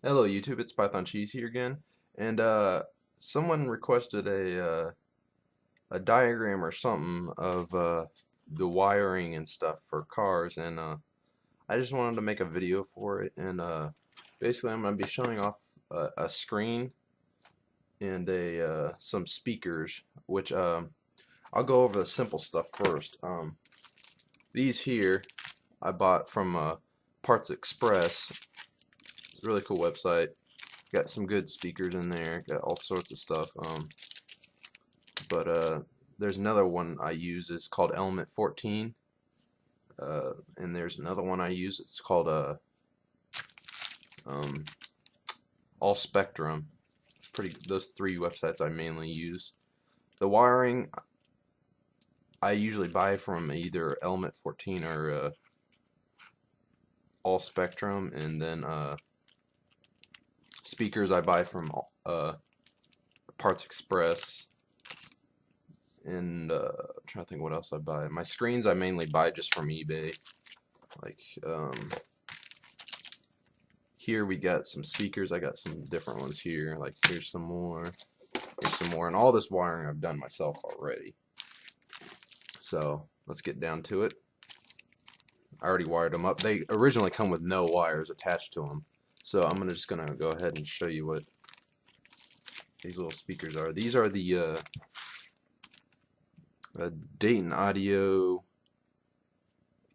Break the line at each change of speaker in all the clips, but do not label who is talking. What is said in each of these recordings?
Hello YouTube, it's Python Cheese here again, and someone requested a diagram or something of the wiring and stuff for cars, and I just wanted to make a video for it, and basically I'm going to be showing off a screen and a some speakers, which I'll go over the simple stuff first. These here I bought from Parts Express. It's a really cool website. Got some good speakers in there, got all sorts of stuff. But there's another one I use. It's called Element 14. And there's another one I use. It's called um, All Spectrum. It's pretty. Those three websites I mainly use. The wiring I usually buy from either Element 14 or All Spectrum, and then speakers I buy from Parts Express. And I'm trying to think what else I buy. My screens I mainly buy just from eBay. Like here we got some speakers. I got some different ones here. Like here's some more. Here's some more. And all this wiring I've done myself already. So let's get down to it. I already wired them up. They originally come with no wires attached to them. So I'm just gonna go ahead and show you what these little speakers are. These are the Dayton Audio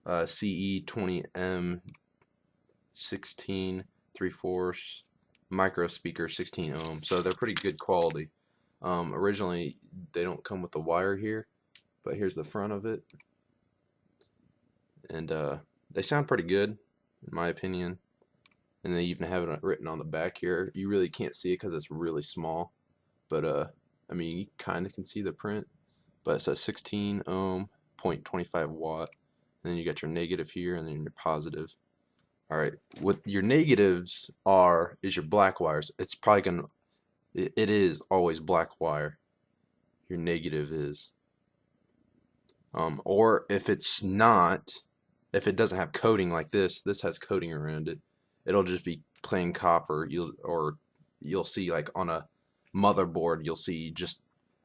CE20M 16 3/4 micro speaker, 16 ohm. So they're pretty good quality. Originally they don't come with the wire here, but here's the front of it, and they sound pretty good in my opinion. And they even have it written on the back here. You really can't see it because it's really small, but I mean you kind of can see the print. But it says 16 ohm, 0.25 watt. And then you got your negative here, and then your positive. All right, what your negatives are is your black wires. It's probably gonna, it is always black wire. Your negative is, or if it's not, if it doesn't have coating like this has coating around it. It'll just be plain copper. You'll see like on a motherboard, you'll see just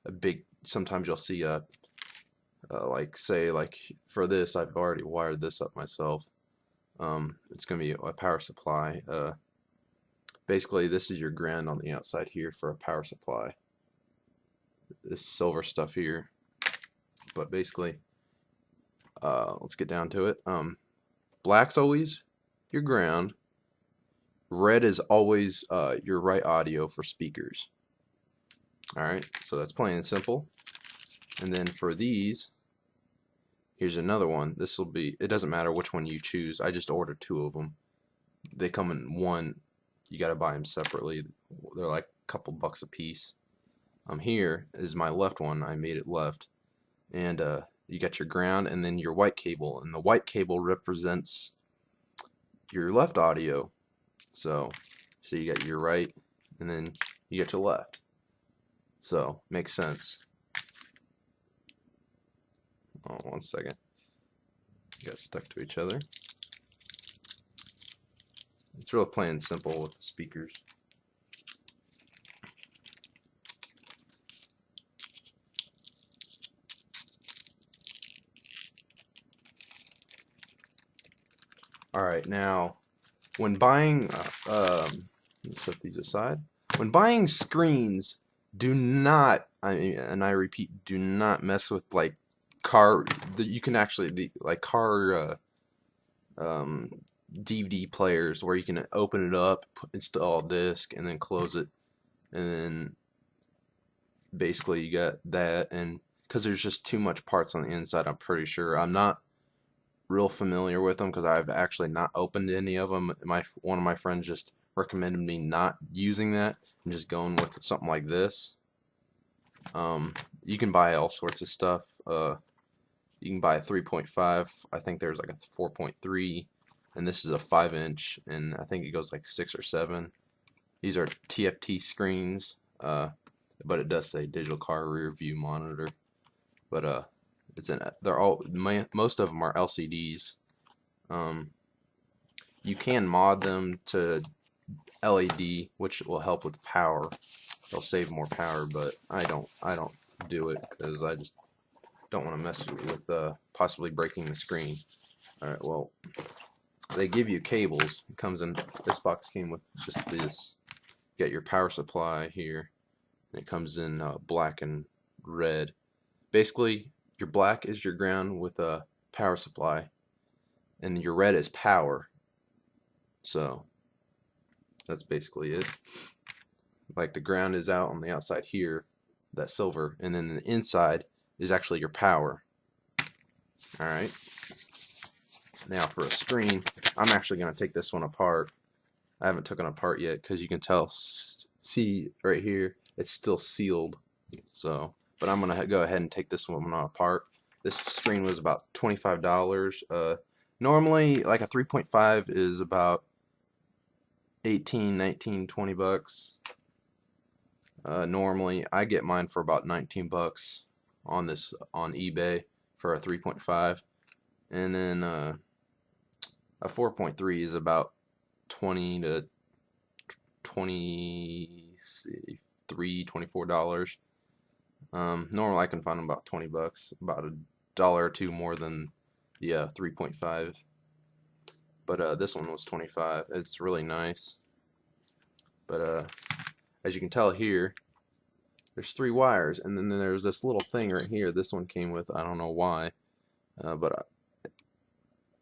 a big. Sometimes you'll see a like say like for this, I've already wired this up myself. It's gonna be a power supply. Basically, this is your ground on the outside here for a power supply. This silver stuff here. But basically, let's get down to it. Black's always your ground. Red is always your right audio for speakers. Alright, so that's plain and simple. And then for these, here's another one. This will be, it doesn't matter which one you choose. I just ordered two of them. They come in one. You got to buy them separately. They're like a couple bucks a piece. Here is my left one. I made it left. And you got your ground and then your white cable. And the white cable represents your left audio. So you got your right and then you get your left. So makes sense. Oh, 1 second. You got stuck to each other. It's real plain and simple with the speakers. Alright, now when buying, let's set these aside. When buying screens, do not, and I repeat, do not mess with like car. You can actually like car DVD players where you can open it up, install a disc, and then close it, and then basically you got that. And because there's just too much parts on the inside, I'm pretty sure. I'm not real familiar with them because I've actually not opened any of them. One of my friends just recommended me not using that and just going with something like this. You can buy all sorts of stuff. You can buy a 3.5. I think there's like a 4.3, and this is a 5-inch, and I think it goes like 6 or 7. These are TFT screens, but it does say digital car rear view monitor. But most of them are LCDs. You can mod them to LED, which will help with power. It'll save more power, but I don't do it because I just don't want to mess with possibly breaking the screen. All right, well, they give you cables. It comes in, this box came with just this. You got your power supply here. It comes in black and red. Basically, your black is your ground with a power supply, and your red is power. So that's basically it. Like the ground is out on the outside here, that silver, and then the inside is actually your power. Alright. Now for a screen, I'm actually going to take this one apart. I haven't taken it apart yet because you can tell, see right here, it's still sealed. So, but I'm going to go ahead and take this one apart. This screen was about $25. Normally, like a 3.5 is about 18, 19, 20 bucks. Normally, I get mine for about 19 bucks on eBay for a 3.5, and then a 4.3 is about 20 to 23, $24. Normally, I can find them about 20 bucks, about a dollar or two more than the 3.5. But this one was 25. It's really nice. But as you can tell here, there's 3 wires, and then there's this little thing right here. This one came with, I don't know why,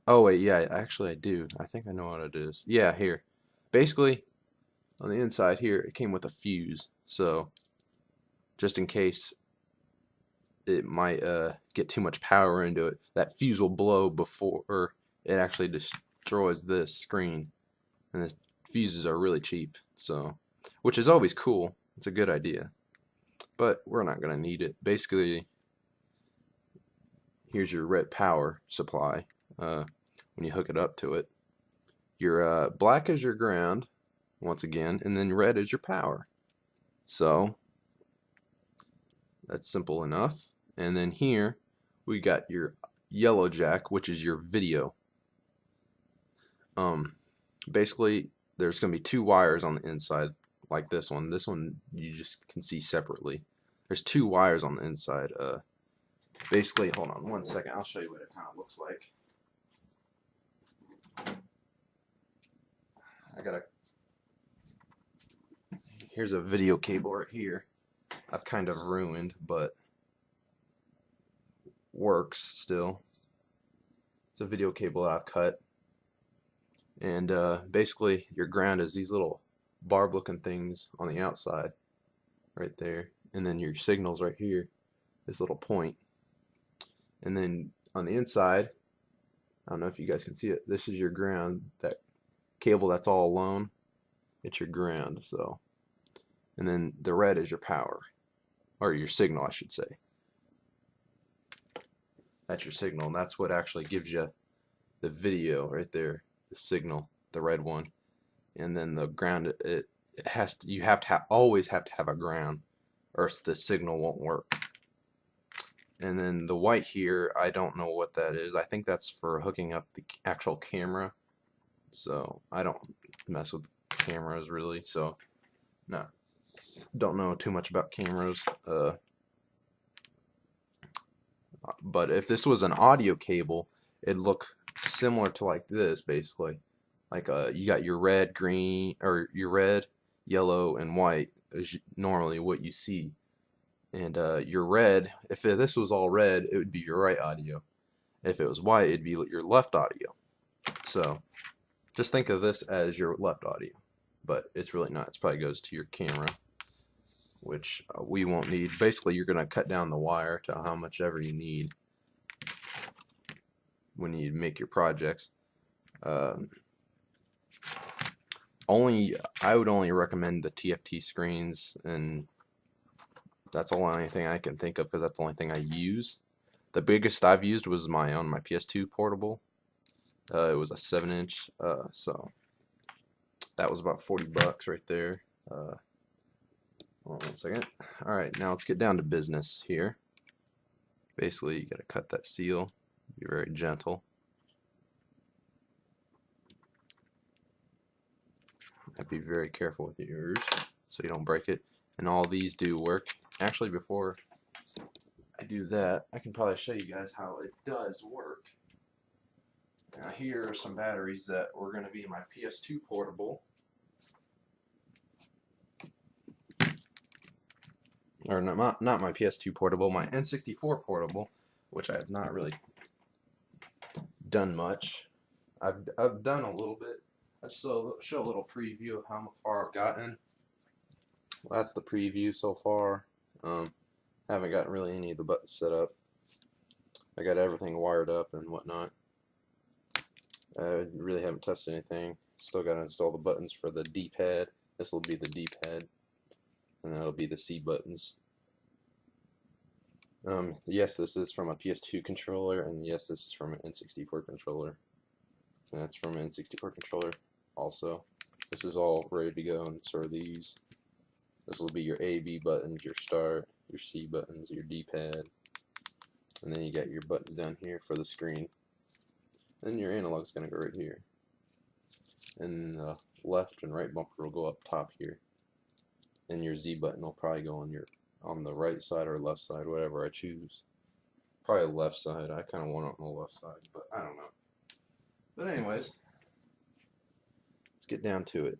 oh wait, yeah, actually I do. I think I know what it is. Yeah, here. Basically, on the inside here, it came with a fuse. So, just in case it might get too much power into it, that fuse will blow before it actually destroys this screen. And the fuses are really cheap, so, which is always cool. It's a good idea. But we're not going to need it. Basically, here's your red power supply. When you hook it up to it, your black is your ground, once again, and then red is your power. So that's simple enough. And then here we got your yellow jack, which is your video. Basically, there's going to be 2 wires on the inside, like this one. This one you just can see separately. There's 2 wires on the inside. Basically, hold on one second. I'll show you what it kind of looks like. Here's a video cable right here. I've kind of ruined, but works still. It's a video cable that I've cut. And basically, your ground is these little barb-looking things on the outside, right there. And then your signal's right here, this little point. And then on the inside, I don't know if you guys can see it, this is your ground. That cable that's all alone, it's your ground. So, and then the red is your power, or your signal, I should say. That's your signal, and that's what actually gives you the video right there, the signal, the red one. And then the ground, it has to, you have to always have to have a ground, or else the signal won't work. And then the white here, I don't know what that is. I think that's for hooking up the actual camera. So I don't mess with cameras really. So no, don't know too much about cameras. But if this was an audio cable, it'd look similar to like this, basically. Like you got your red, green, or your red, yellow, and white is normally what you see. And your red, if this was all red, it would be your right audio. If it was white, it'd be your left audio. So just think of this as your left audio, but it's really not. It probably goes to your camera, which we won't need. Basically, you're going to cut down the wire to how much ever you need when you make your projects. I would only recommend the TFT screens, and that's the only thing I can think of because that's the only thing I use. The biggest I've used was on my PS2 portable. It was a 7-inch, so that was about 40 bucks right there. Hold on one second. Alright, now let's get down to business here. Basically, you gotta cut that seal, be very gentle. I'd be very careful with yours so you don't break it. And all these do work. Actually, before I do that, I can probably show you guys how it does work. Now here are some batteries that were going to be in my PS2 portable. Or not my PS2 portable, my N64 portable, which I have not really done much. I've done a little bit. I just show a little preview of how far I've gotten. Well, that's the preview so far. Haven't gotten really any of the buttons set up. I got everything wired up and whatnot. I really haven't tested anything. Still got to install the buttons for the D-pad. This will be the D-pad, and that'll be the C buttons. Yes, this is from a PS2 controller, and yes, this is from an N64 controller. And that's from an N64 controller also. This is all ready to go, and so are these. This will be your A, B buttons, your start, your C buttons, your D-pad, and then you got your buttons down here for the screen. Then your analog's going to go right here. And the left and right bumper will go up top here. And your Z button will probably go on the right side or left side, whatever I choose. Probably left side. I kind of want it on the left side, but I don't know. But anyways, let's get down to it.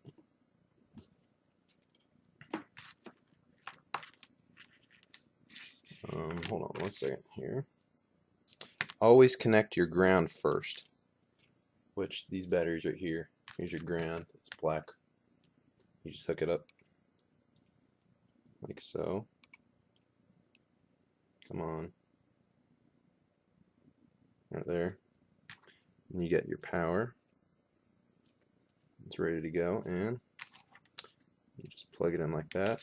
Hold on one second here. Always connect your ground first, which these batteries right here. Here's your ground. It's black. You just hook it up like so. Come on. Right there. And you get your power. It's ready to go, and you just plug it in like that.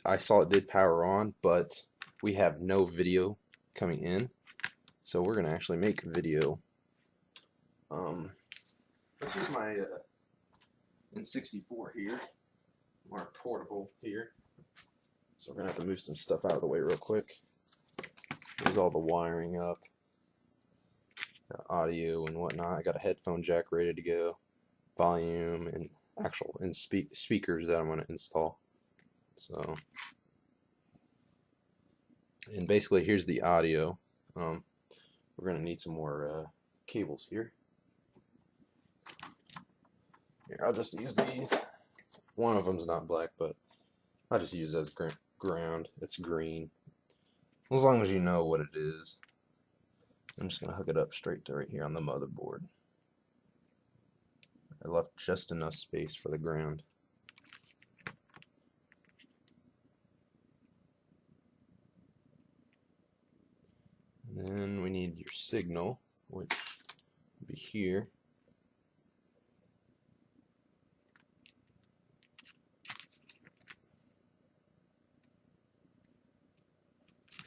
I saw it did power on, but we have no video coming in, so we're gonna actually make video. Let's use my N64 here, our portable here. So we're gonna have to move some stuff out of the way real quick. There's all the wiring up, audio and whatnot. I got a headphone jack ready to go, volume and speakers that I'm gonna install. So, and basically here's the audio. We're gonna need some more cables here. Here, I'll just use these. One of them's not black, but I'll just use it as ground. It's green. As long as you know what it is. I'm just gonna hook it up straight to right here on the motherboard. I left just enough space for the ground. And then we need your signal, which will be here.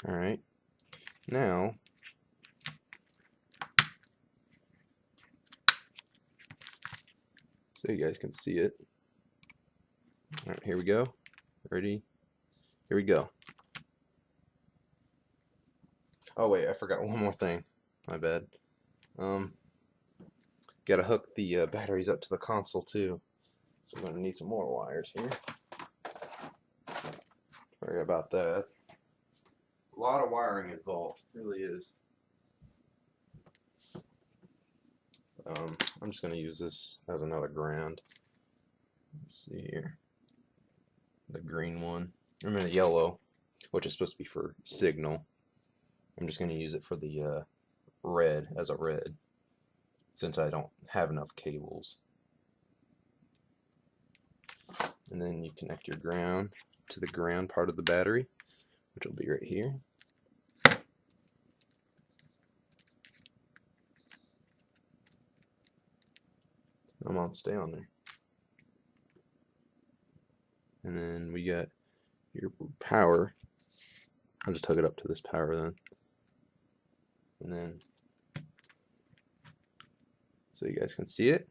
Alright, now so you guys can see it. Alright, here we go. Ready? Here we go. Oh wait, I forgot one more thing. My bad. Gotta hook the batteries up to the console too. So we're gonna need some more wires here. Sorry about that. A lot of wiring involved, it really is. I'm just gonna use this as another ground. Let's see here. The green one. I mean the yellow, which is supposed to be for signal. I'm just gonna use it for the red as a red, since I don't have enough cables. And then you connect your ground to the ground part of the battery, which will be right here. Come on, stay on there. And then we got your power. I'll just hook it up to this power then. And then, so you guys can see it.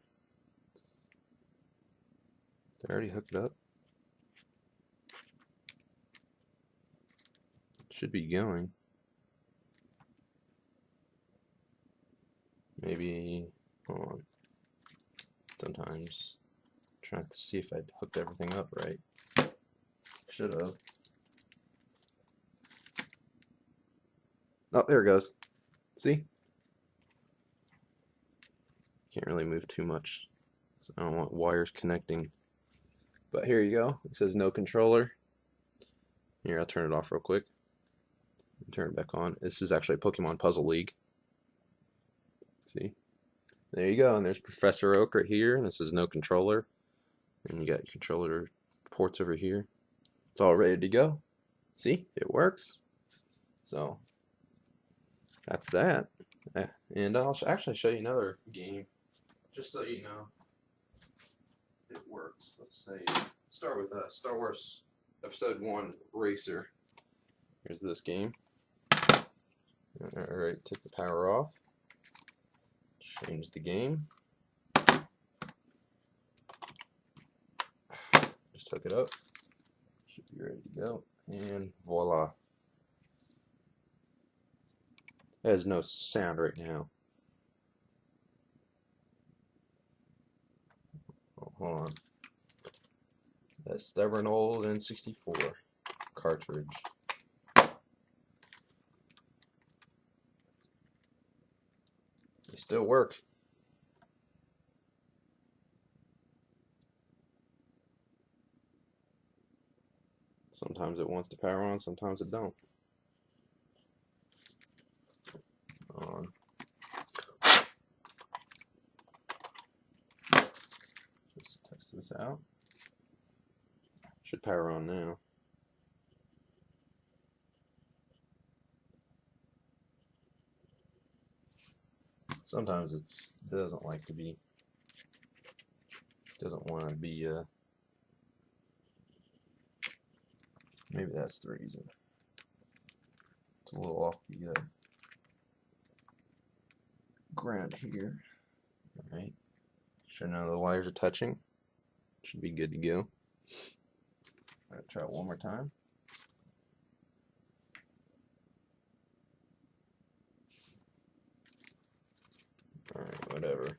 Did I already hook it up? It should be going. Maybe, hold on. Sometimes trying to see if I'd hooked everything up right. Should have. Oh, there it goes. See? Can't really move too much. So I don't want wires connecting. But here you go. It says no controller. Here, I'll turn it off real quick. Turn it back on. This is actually Pokemon Puzzle League. See? There you go. And there's Professor Oak right here. And this is no controller. And you got your controller ports over here. It's all ready to go. See? It works. So, that's that. And I'll actually show you another game. Just so you know. It works. Let's start with Star Wars Episode 1 Racer. Here's this game. Alright, take the power off. Change the game. Just hook it up. Should be ready to go. And voila. It has no sound right now. Oh, hold on. That stubborn old N64 cartridge. They still work. Sometimes it wants to power on, sometimes it don't. On. Just test this out. Should power on now. Sometimes it doesn't like to be, doesn't want to be, maybe that's the reason. It's a little off the ground here. Alright. Sure none of the wires are touching. Should be good to go. I'm going to try it one more time. Alright, whatever.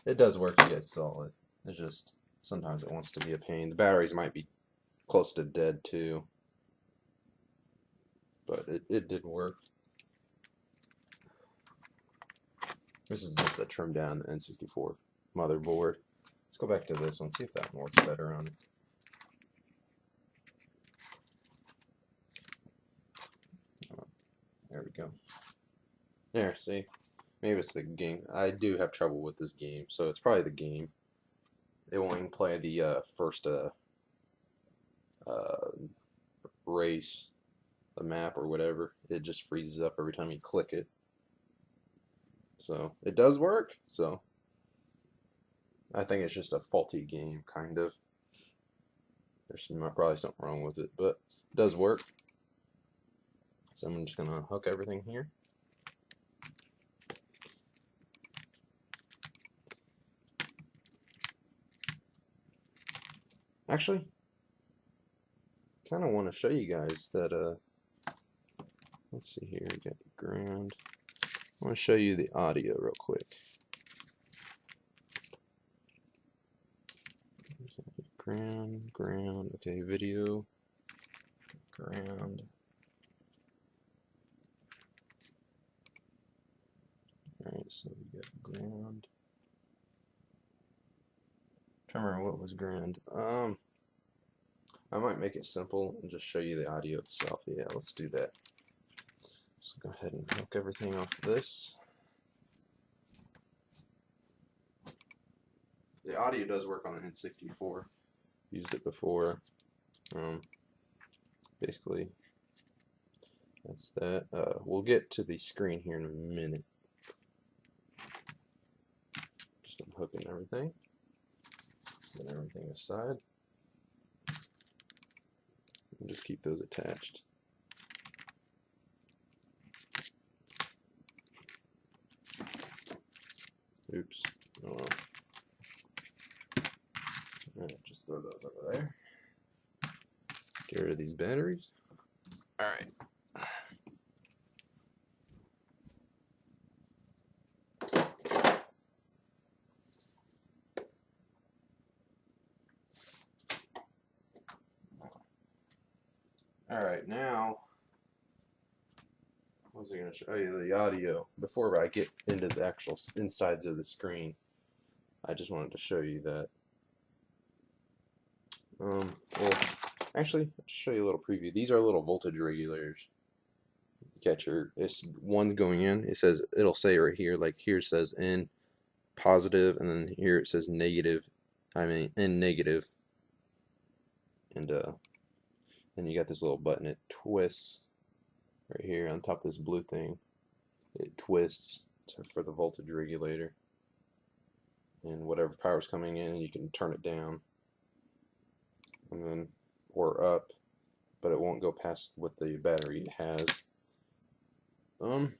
It does work, you guys saw it. It's just, sometimes it wants to be a pain. The batteries might be close to dead too. But it did work. This is just a trimmed down N64 motherboard. Let's go back to this one, see if that one works better on it. There we go. There, see? Maybe it's the game. I do have trouble with this game, so it's probably the game. It won't even play the first race, the map or whatever. It just freezes up every time you click it. So it does work. So I think it's just a faulty game, kind of. There's probably something wrong with it, but it does work. So I'm just gonna hook everything here. Actually, kind of want to show you guys that, let's see here, we got the ground. I want to show you the audio real quick. Ground, okay, video, ground. Alright, so we got ground. Trying to remember what was ground. I might make it simple and just show you the audio itself. Yeah, let's do that. So go ahead and hook everything off this. The audio does work on an N64. Used it before. Basically, that's that. We'll get to the screen here in a minute. Just unhooking everything. Set everything aside. And just keep those attached. Oops. Oh well. Alright, just throw those over there. Get rid of these batteries. Alright. Alright, now, what was I going to show you? The audio. Before I get into the actual insides of the screen, I just wanted to show you that. Well, actually, I'll show you a little preview. These are little voltage regulators. You got your, it's one going in. It says, it'll say right here, like here it says in positive, and then here it says negative. I mean, in negative. And then you got this little button. It twists right here on top of this blue thing. It twists for the voltage regulator. And whatever power is coming in, you can turn it down. And then, or up, but it won't go past what the battery has. Oh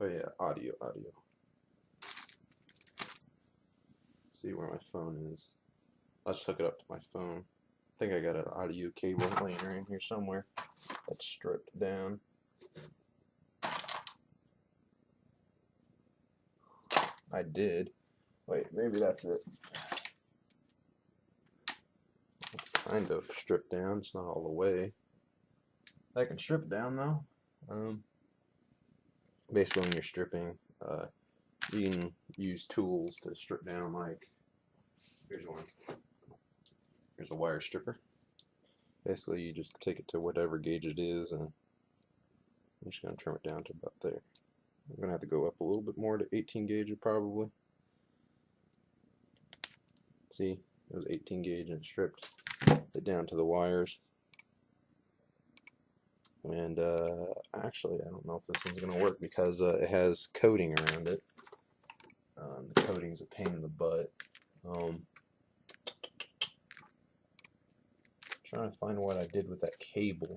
yeah, audio. See where my phone is. Let's hook it up to my phone. I think I got an audio cable laying around here somewhere that's stripped down. I did. Wait, maybe that's it. It's kind of stripped down. It's not all the way. I can strip it down though. Basically, when you're stripping, you can use tools to strip down. Like, here's one. Here's a wire stripper. Basically, you just take it to whatever gauge it is, and I'm just going to trim it down to about there. I'm going to have to go up a little bit more to 18 gauge probably. See, it was 18 gauge and stripped it down to the wires. And actually, I don't know if this one's going to work because it has coating around it. The coating's a pain in the butt. Trying to find what I did with that cable.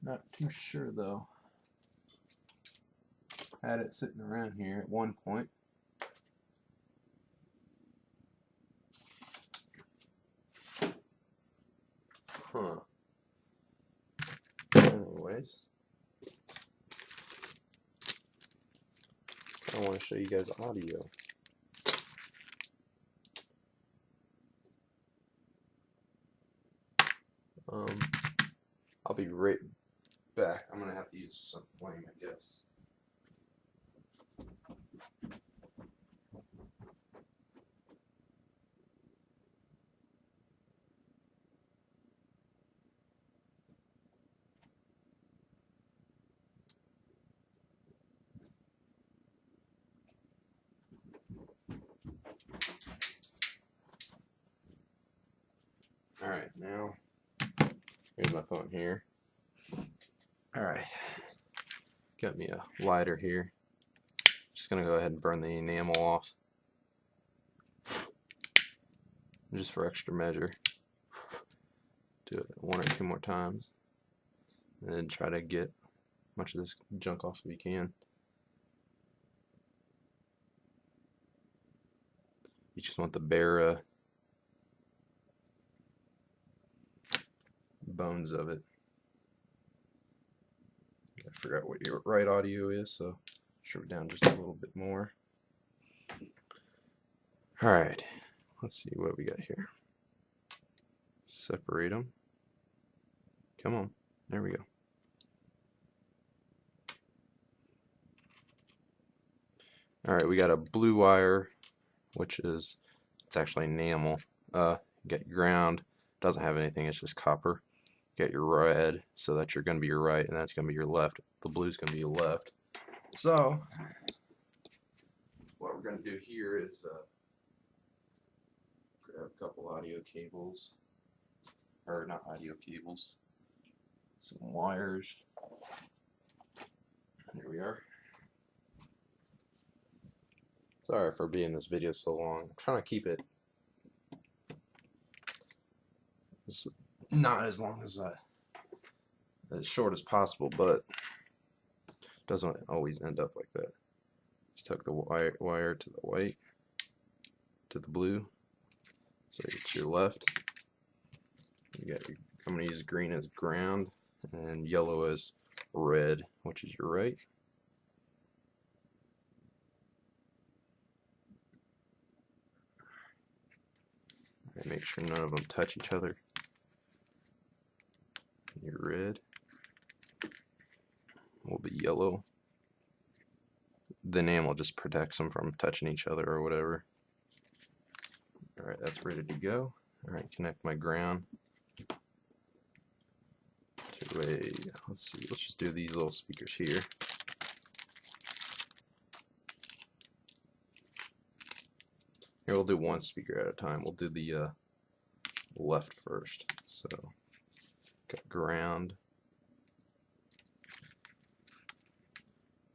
Not too sure though. Had it sitting around here at one point. Huh. Anyways, I want to show you guys audio. I'll be right back. I'm gonna have to use some flame, I guess. Alright, now here's my phone here. Alright, got me a lighter here. Just gonna go ahead and burn the enamel off. Just for extra measure. Do it one or two more times. And then try to get much of this junk off if you can. You just want the bare bones of it. I forgot what your right audio is, so strip it down just a little bit more. Alright, let's see what we got here. Separate them. Come on, there we go. Alright, we got a blue wire, which is, it's actually enamel. You got your ground, doesn't have anything, it's just copper. You got your red, so that's going to be your right, and that's going to be your left. The blue's going to be your left. So, what we're going to do here is grab a couple audio cables, or not audio cables, some wires. Here we are. Sorry for being this video so long. I'm trying to keep it not as long as as short as possible, but it doesn't always end up like that. Just tuck the wire to the white, to the blue, so it's your left. You got I'm going to use green as ground and yellow as red, which is your right. Okay, make sure none of them touch each other. Your red will be yellow. The enamel just protects them from touching each other or whatever. Alright, that's ready to go. Alright, connect my ground to a, let's see, let's just do these little speakers here. Here we'll do one speaker at a time. We'll do the left first. So, got ground.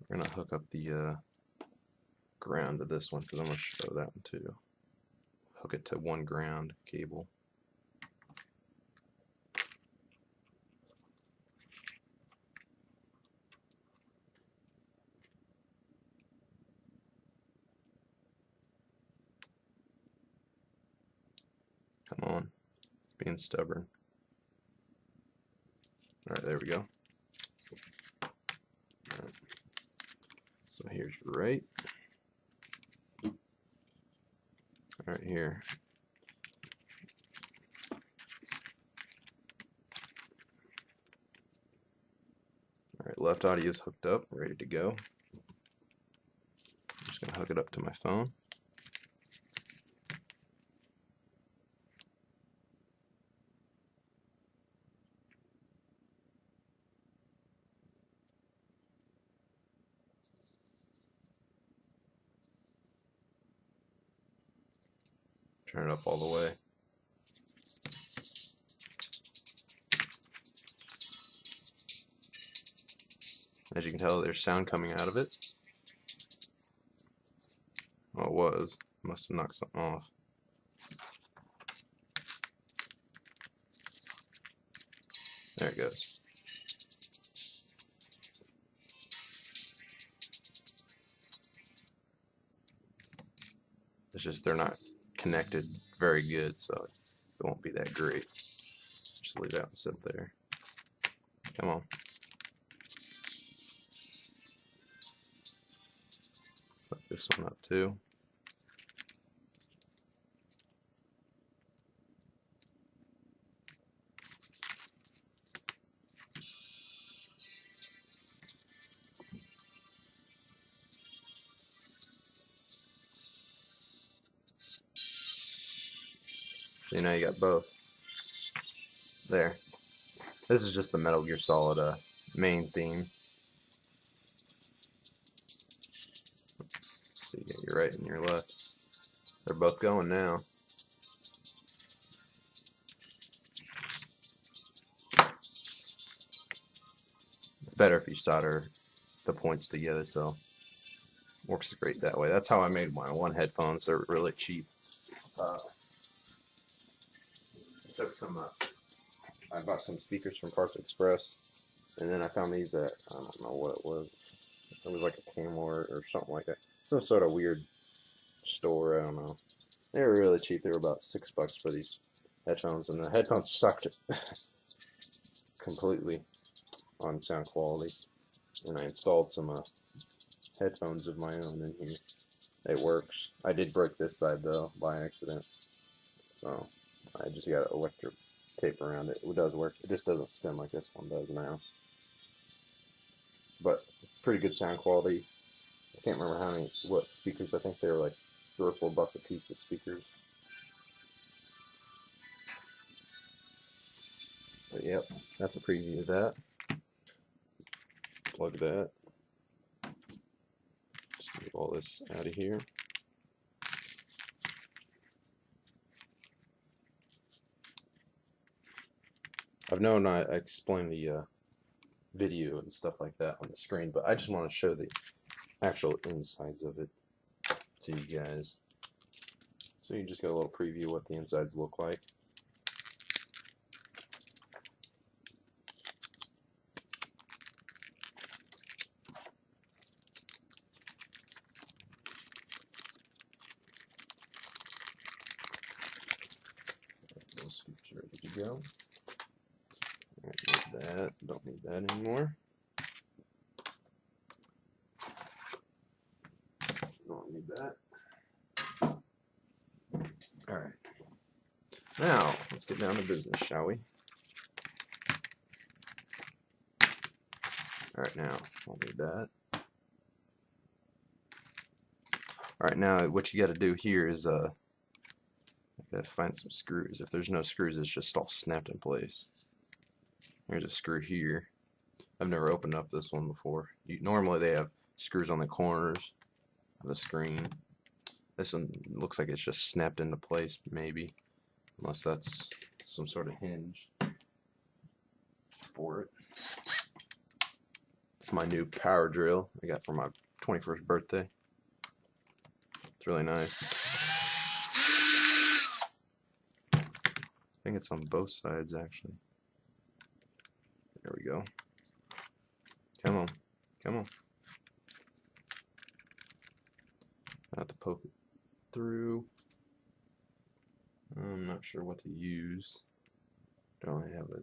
We're going to hook up the ground to this one because I'm going to show that one too. Hook it to one ground cable. Come on, it's being stubborn. Alright, there we go. Right. So here's your right. Alright, here. Alright, left audio is hooked up, ready to go. I'm just going to hook it up to my phone. Turn it up all the way. As you can tell, there's sound coming out of it. Oh, it was. Must have knocked something off. There it goes. It's just they're not connected very good, so it won't be that great. Just leave that and sit there. Come on. Put this one up too. So now you got both. There. This is just the Metal Gear Solid main theme. So you got your right and your left. They're both going now. It's better if you solder the points together, so works great that way. That's how I made my one headphones. They're really cheap. I took some. I bought some speakers from Parts Express, and then I found these at, I don't know what it was. It was like a Kmart or something like that. Some sort of weird store, I don't know. They were really cheap. They were about $6 for these headphones, and the headphones sucked completely on sound quality. And I installed some headphones of my own in here. It works. I did break this side though by accident, so I just got electric tape around it. It does work. It just doesn't spin like this one does now. But pretty good sound quality. I can't remember what speakers. I think they were like $3 or $4 a piece of speakers. But yep, that's a preview of that. Plug that. Just move all this out of here. I've known I explained the video and stuff like that on the screen, but I just want to show the actual insides of it to you guys. So you just get a little preview of what the insides look like. Those scoops are ready to go. Need that. Don't need that anymore. Don't need that. Alright. Now, let's get down to business, shall we? Alright, now, I'll need that. Alright, now what you gotta do here is gotta find some screws. If there's no screws, it's just all snapped in place. There's a screw here. I've never opened up this one before. Normally they have screws on the corners of the screen. This one looks like it's just snapped into place, maybe. Unless that's some sort of hinge for it. It's my new power drill I got for my 21st birthday. It's really nice. I think it's on both sides, actually. There we go. Come on. Come on. I have to poke it through. I'm not sure what to use. Don't really have a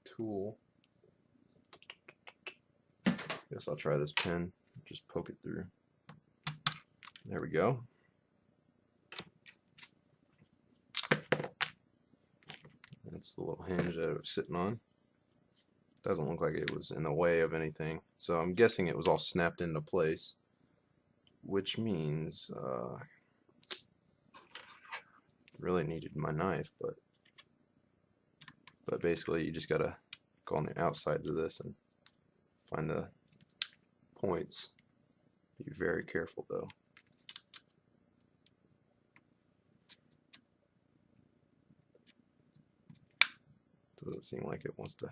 tool. Guess I'll try this pen. Just poke it through. There we go. That's the little hinge that it was sitting on. Doesn't look like it was in the way of anything. So I'm guessing it was all snapped into place. Which means really needed my knife, but basically you just gotta go on the outsides of this and find the points. Be very careful though. Doesn't seem like it wants to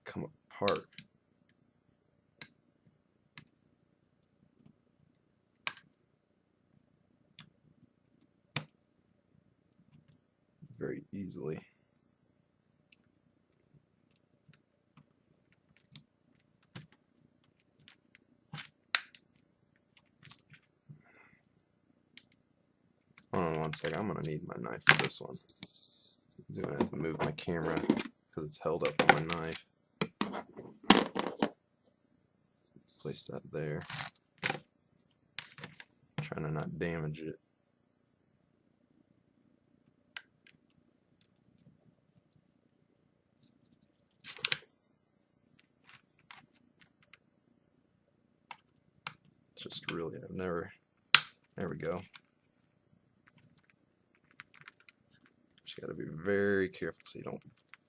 come apart. Very easily. Hold on one second, I'm gonna need my knife for this one. I'm gonna have to move my camera because it's held up on my knife. Place that there. Trying to not damage it. Just really, I've never, there we go. Just gotta be very careful so you don't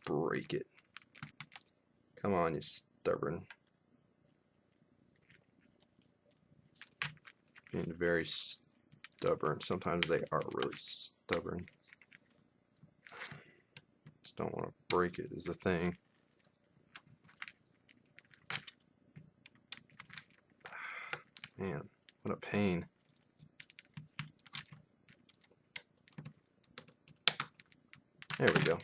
break it. Come on, you stubborn. Being very stubborn. Sometimes they are really stubborn. Just don't want to break it is the thing. Man, what a pain. There we go.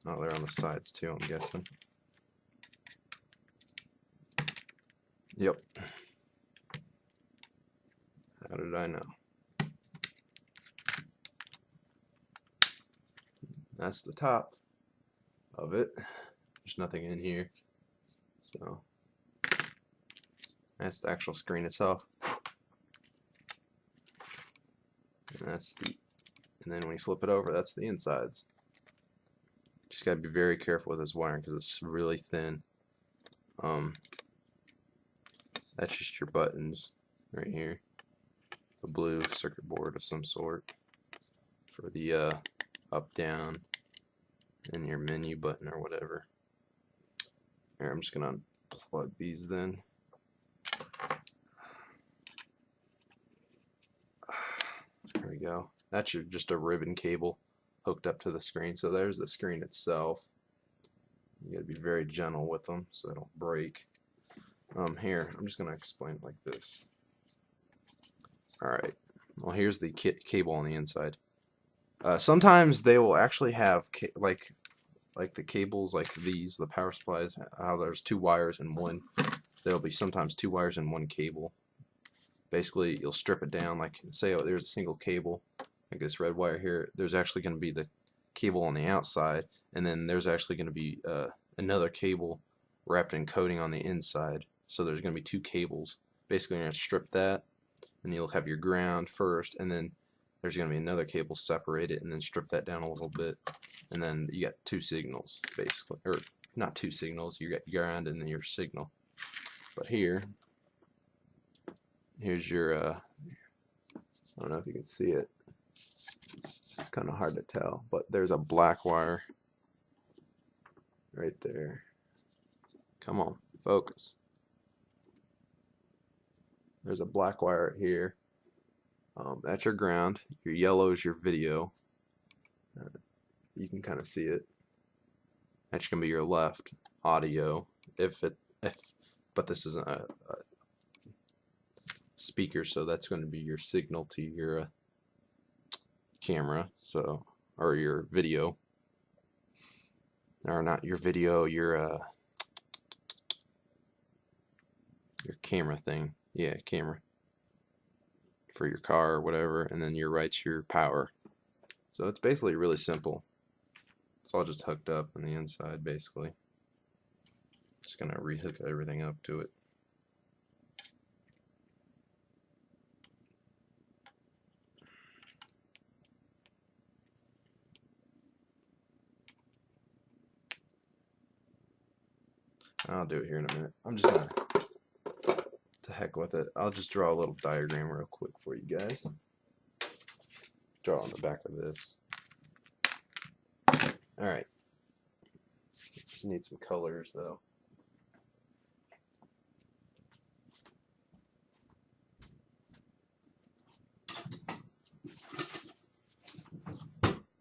Oh, they're on the sides too, I'm guessing. Yep. How did I know? That's the top of it. There's nothing in here. So that's the actual screen itself. And that's the, and then when you flip it over, that's the insides. Just gotta be very careful with this wiring because it's really thin. That's just your buttons right here. A blue circuit board of some sort for the up, down, and your menu button or whatever. Here, I'm just gonna unplug these then. There we go. That's just a ribbon cable hooked up to the screen. So there's the screen itself. You gotta be very gentle with them so they don't break. Here, I'm just gonna explain it like this. Alright, well here's the cable on the inside. Sometimes they will actually have like the cables like these, the power supplies, how there's two wires in one. There'll be sometimes two wires in one cable. Basically, you'll strip it down, like say there's a single cable, like this red wire here. There's actually going to be the cable on the outside, and then there's actually going to be another cable wrapped in coating on the inside. So there's going to be two cables. Basically, you're going to strip that, and you'll have your ground first, and then there's going to be another cable separate it, and then strip that down a little bit, and then you got two signals basically, or not two signals. You got your ground and then your signal. But here's your I don't know if you can see it. It's kind of hard to tell, but there's a black wire right there. Come on, focus. There's a black wire here. That's your ground. Your yellow is your video. You can kind of see it. That's gonna be your left audio. But this isn't a speaker, so that's going to be your signal to your camera, so, or your video, or not your video, your camera thing. Yeah, camera for your car or whatever, and then your right's your power. So it's basically really simple. It's all just hooked up on the inside basically. Just gonna rehook everything up to it. I'll do it here in a minute. I'm just gonna, to heck with it, I'll just draw a little diagram real quick for you guys. Draw on the back of this. Alright. Just need some colors though.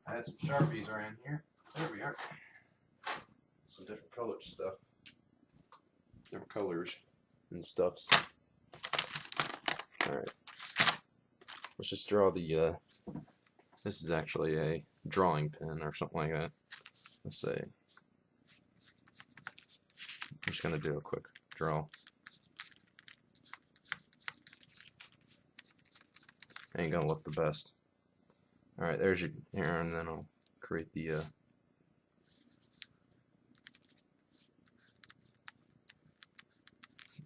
I had some Sharpies around here. There we are. Some different colored stuff. Different colors and stuffs. Alright. Let's just draw the, this is actually a drawing pen or something like that. Let's say. I'm just going to do a quick draw. Ain't going to look the best. Alright, there's your here, and then I'll create the,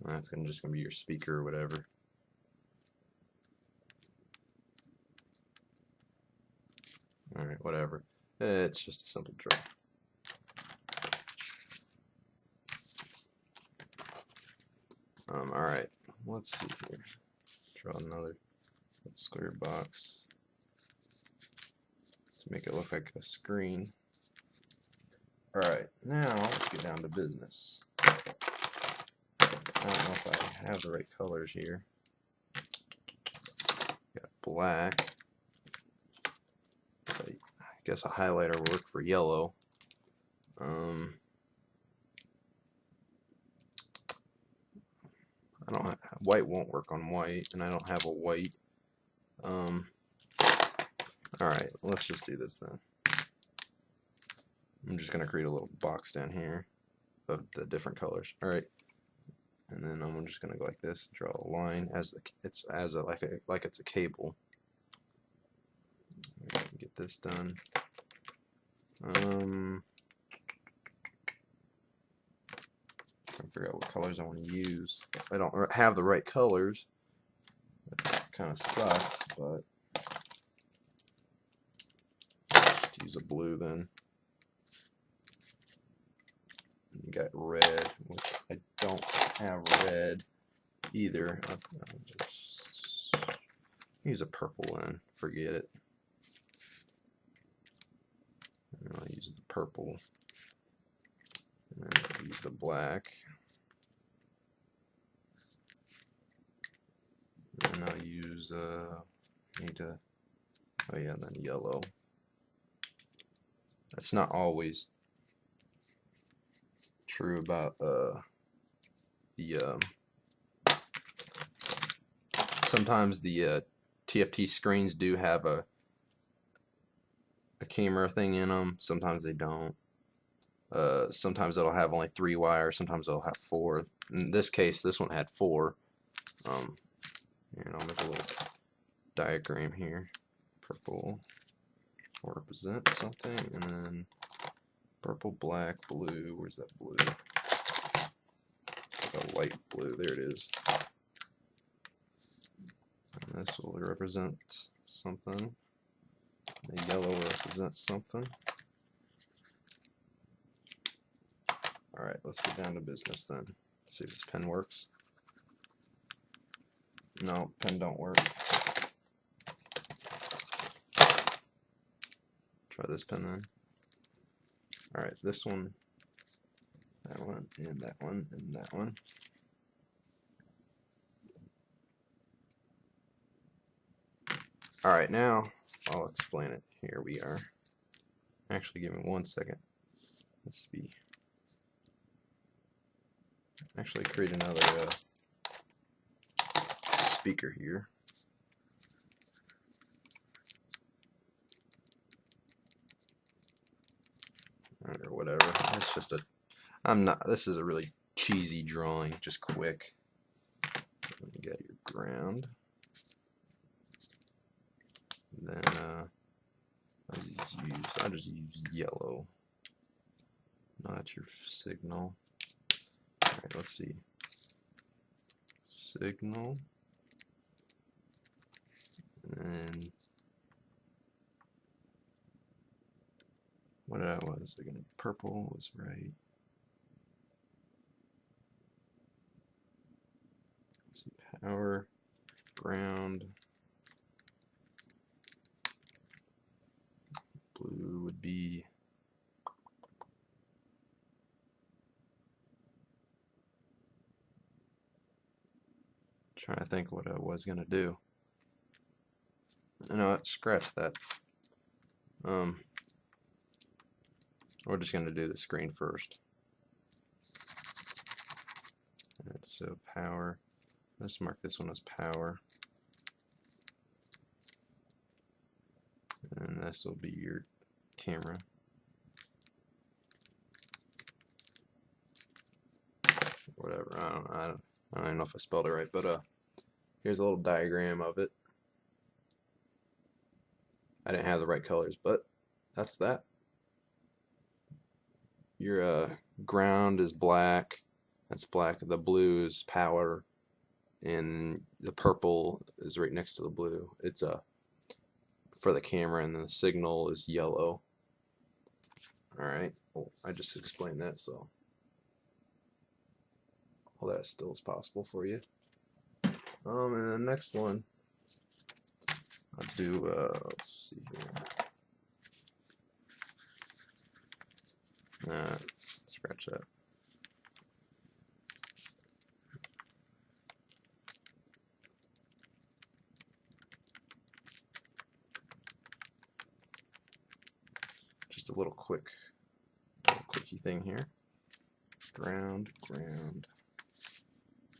that's just going to be your speaker or whatever. Alright, whatever. It's just a simple draw. Alright, let's see here. Draw another square box to make it look like a screen. Alright, now let's get down to business. I don't know if I have the right colors here. Got black. I guess a highlighter will work for yellow. I don't have, white won't work on white, and I don't have a white. Alright, let's just do this then. I'm just gonna create a little box down here of the different colors. Alright. And then I'm just gonna go like this, draw a line as like it's a cable. Get this done. Trying to figure out what colors I want to use. I don't have the right colors. That kind of sucks, but just use a blue then. You got red, which I don't have red either. I'll just use a purple then. Forget it. And I'll use the purple. And then I'll use the black. And I'll use oh yeah, then yellow. That's not always true about sometimes the TFT screens do have a camera thing in them. Sometimes they don't. Sometimes it'll have only 3 wires. Sometimes it'll have 4. In this case, this one had 4. And I'll make a little diagram here. Purple will represent something, and then purple, black, blue. Where's that blue? The light blue. There it is. And This will represent something. The yellow represents something. Alright, let's get down to business then. See if this pen works. No, pen don't work. Try this pen then. Alright, this one, that one, and that one, and that one. Alright, now I'll explain it. Here we are. Actually, give me 1 second. Let's be. Actually, create another speaker here. Or whatever. It's just a. This is a really cheesy drawing, just quick. You got your ground. Then I just use yellow. Not your signal. Alright, let's see. Signal. And what I was again, purple was right. Let's see, power, ground. Blue would be trying to think what I was gonna do. No, scratch that. We're just gonna do the screen first. So power. Let's mark this one as power. And this will be your camera. Whatever. I don't even know if I spelled it right, but here's a little diagram of it. I didn't have the right colors, but that's that. Your ground is black. That's black. The blue is power, and the purple is right next to the blue. It's for the camera, and the signal is yellow. Alright, well, I just explained that, so all that still is possible for you. And the next one, I'll do, let's see here. Scratch that. Just a little quickie thing here. Ground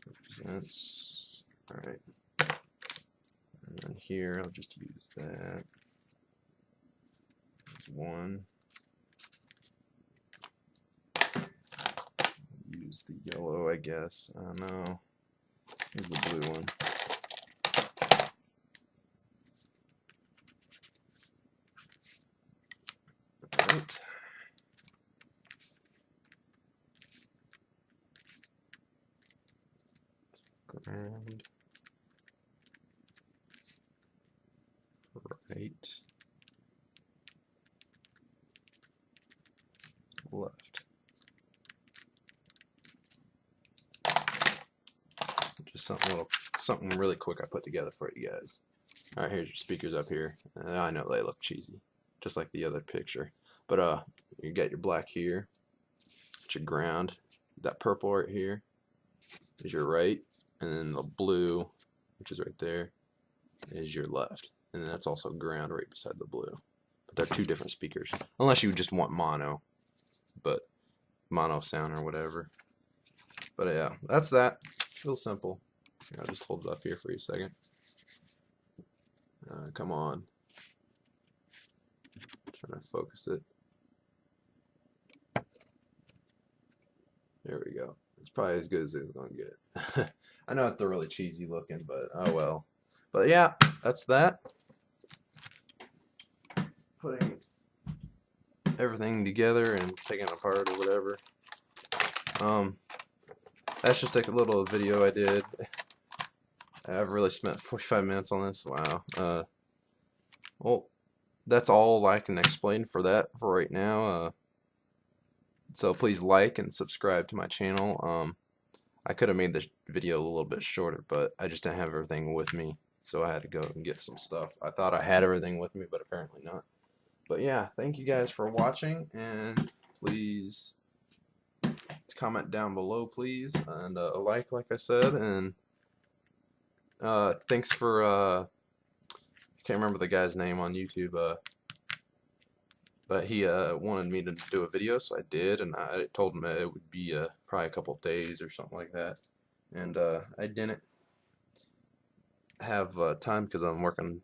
represents. Alright. And then here I'll just use that. There's one. Use the yellow, I guess. I don't know. Here's the blue one. Alright. Ground. Right. Left. Just something really quick I put together for you guys. Alright, here's your speakers up here. I know they look cheesy, just like the other picture. But you got your black here, it's your ground. That purple right here is your right, and then the blue, which is right there, is your left. And then that's also ground right beside the blue. But they're two different speakers, unless you just want mono, but mono sound or whatever. But yeah, that's that. Real simple. Here, I'll just hold it up here for you a second. Come on. Trying to focus it. There we go. It's probably as good as it's gonna get. I know they're really cheesy looking, but oh well. But yeah, that's that. Putting everything together and taking it apart or whatever. That's just like a little video I did. I've really spent 45 minutes on this. Wow. Well, that's all I can explain for that for right now. So please like and subscribe to my channel. I could have made this video a little bit shorter, but I just didn't have everything with me, so I had to go and get some stuff. I thought I had everything with me, but apparently not. But yeah, thank you guys for watching, and please comment down below, please, and a like I said, and thanks for I can't remember the guy's name on YouTube, but he wanted me to do a video, so I did, and I told him it would be probably a couple of days or something like that, and I didn't have time because I'm working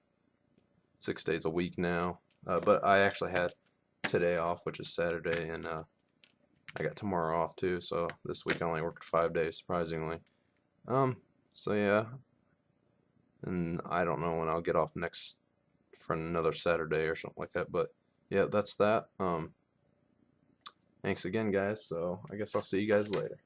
6 days a week now, but I actually had today off, which is Saturday, and I got tomorrow off too, so this week I only worked 5 days, surprisingly. So yeah, and I don't know when I'll get off next for another Saturday or something like that, but yeah, that's that. Thanks again, guys, so I guess I'll see you guys later.